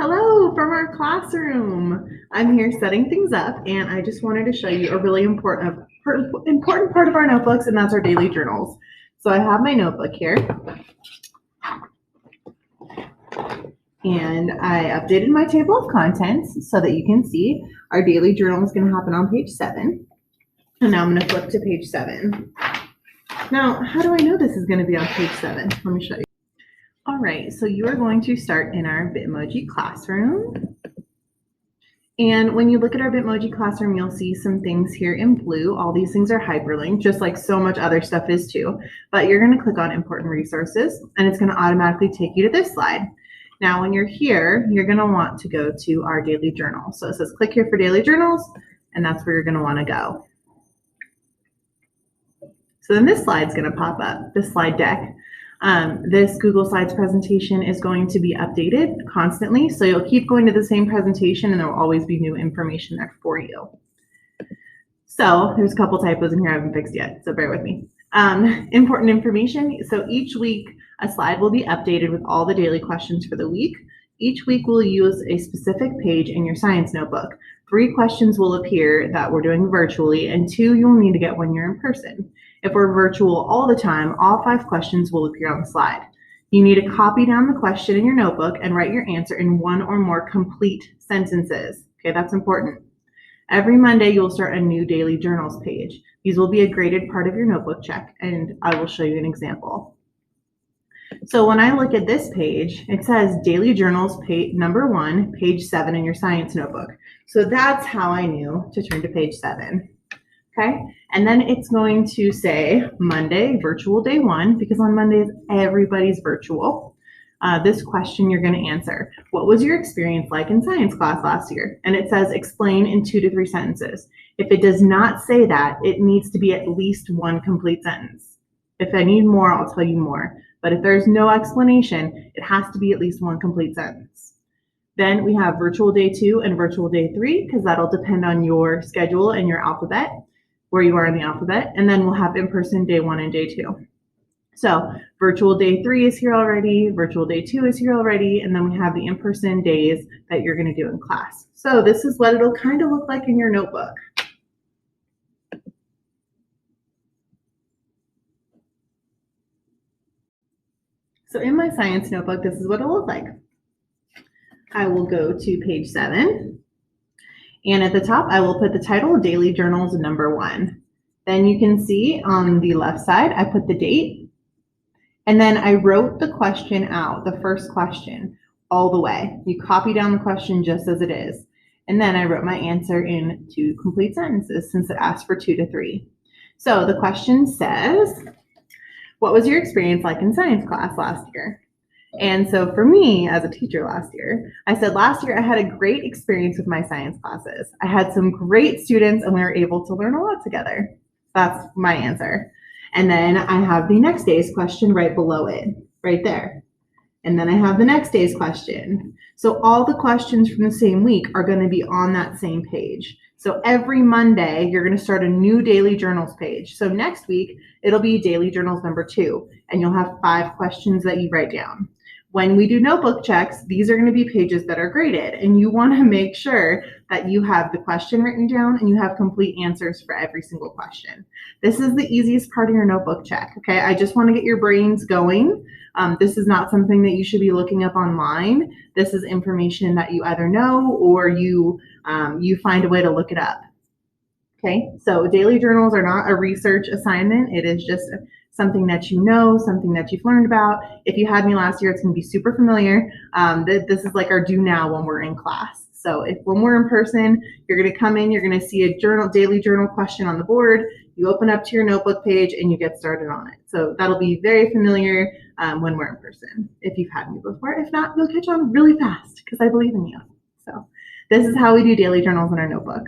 Hello from our classroom. I'm here setting things up, and I just wanted to show you a really important part of our notebooks, and that's our daily journals. So I have my notebook here, and I updated my table of contents so that you can see our daily journal is going to happen on page 7. And now I'm going to flip to page 7. Now, how do I know this is going to be on page 7? Let me show you. All right, so you are going to start in our Bitmoji classroom. And when you look at our Bitmoji classroom, you'll see some things here in blue. All these things are hyperlinked, just like so much other stuff is too. But you're going to click on important resources, and it's going to automatically take you to this slide. Now, when you're here, you're going to want to go to our daily journal. So it says click here for daily journals, and that's where you're going to want to go. So then this slide's going to pop up, this slide deck. This Google Slides presentation is going to be updated constantly, so you'll keep going to the same presentation and there will always be new information there for you. So there's a couple typos in here I haven't fixed yet, so bear with me. Important information, so each week a slide will be updated with all the daily questions for the week. Each week we'll use a specific page in your science notebook. 3 questions will appear that we're doing virtually, and 2 you'll need to get when you're in person. If we're virtual all the time, all 5 questions will appear on the slide. You need to copy down the question in your notebook and write your answer in 1 or more complete sentences. Okay, that's important. Every Monday, you'll start a new daily journals page. These will be a graded part of your notebook check, and I will show you an example. So when I look at this page, it says daily journals page number 1, page 7 in your science notebook. So that's how I knew to turn to page 7. Okay, and then it's going to say Monday, virtual day 1, because on Mondays, everybody's virtual. This question you're going to answer. What was your experience like in science class last year? And it says explain in 2 to 3 sentences. If it does not say that, it needs to be at least 1 complete sentence. If I need more, I'll tell you more. But if there's no explanation, it has to be at least 1 complete sentence. Then we have virtual day 2 and virtual day 3, because that'll depend on your schedule and your alphabet, where you are in the alphabet. And then we'll have in-person day 1 and day 2. So virtual day 3 is here already, virtual day 2 is here already, and then we have the in-person days that you're going to do in class. So this is what it'll kind of look like in your notebook. So in my science notebook, this is what it'll look like. I will go to page 7. And at the top, I will put the title, Daily Journals number 1. Then you can see on the left side, I put the date. And then I wrote the question out, the first question, all the way. You copy down the question just as it is. And then I wrote my answer in 2 complete sentences since it asked for 2 to 3. So the question says, what was your experience like in science class last year? And so for me, as a teacher last year, I said last year I had a great experience with my science classes. I had some great students and we were able to learn a lot together. That's my answer. And then I have the next day's question right below it, right there. And then I have the next day's question. So all the questions from the same week are going to be on that same page. So every Monday, you're going to start a new daily journals page. So next week, it'll be daily journals number 2, and you'll have 5 questions that you write down. When we do notebook checks, these are going to be pages that are graded, and you want to make sure that you have the question written down and you have complete answers for every single question. This is the easiest part of your notebook check, okay? I just want to get your brains going. This is not something that you should be looking up online. This is information that you either know or you find a way to look it up. Okay, so daily journals are not a research assignment. It is just something that you know, something that you've learned about. If you had me last year, it's going to be super familiar. This is like our do now when we're in class. So when we're in person, you're going to come in, you're going to see a daily journal question on the board. You open up to your notebook page and you get started on it. So that'll be very familiar when we're in person, if you've had me before. If not, you'll catch on really fast because I believe in you. So this is how we do daily journals in our notebook.